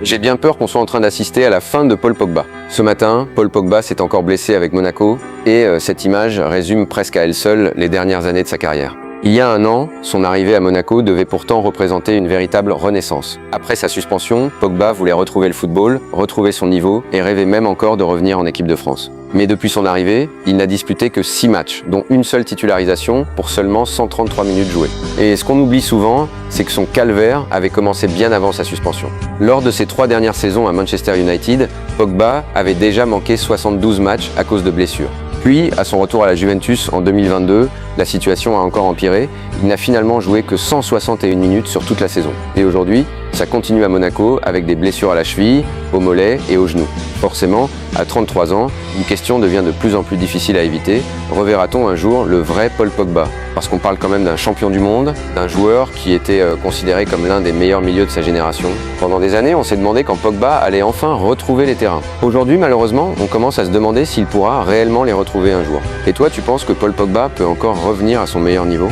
J'ai bien peur qu'on soit en train d'assister à la fin de Paul Pogba. Ce matin, Paul Pogba s'est encore blessé avec Monaco et cette image résume presque à elle seule les dernières années de sa carrière. Il y a un an, son arrivée à Monaco devait pourtant représenter une véritable renaissance. Après sa suspension, Pogba voulait retrouver le football, retrouver son niveau et rêvait même encore de revenir en équipe de France. Mais depuis son arrivée, il n'a disputé que 6 matchs, dont une seule titularisation pour seulement 133 minutes jouées. Et ce qu'on oublie souvent, c'est que son calvaire avait commencé bien avant sa suspension. Lors de ses 3 dernières saisons à Manchester United, Pogba avait déjà manqué 72 matchs à cause de blessures. Puis, à son retour à la Juventus en 2022, la situation a encore empiré. Il n'a finalement joué que 161 minutes sur toute la saison. Et aujourd'hui, ça continue à Monaco avec des blessures à la cheville, au mollet et au genou. Forcément, à 33 ans, une question devient de plus en plus difficile à éviter. Reverra-t-on un jour le vrai Paul Pogba? Parce qu'on parle quand même d'un champion du monde, d'un joueur qui était considéré comme l'un des meilleurs milieux de sa génération. Pendant des années, on s'est demandé quand Pogba allait enfin retrouver les terrains. Aujourd'hui, malheureusement, on commence à se demander s'il pourra réellement les retrouver un jour. Et toi, tu penses que Paul Pogba peut encore revenir à son meilleur niveau?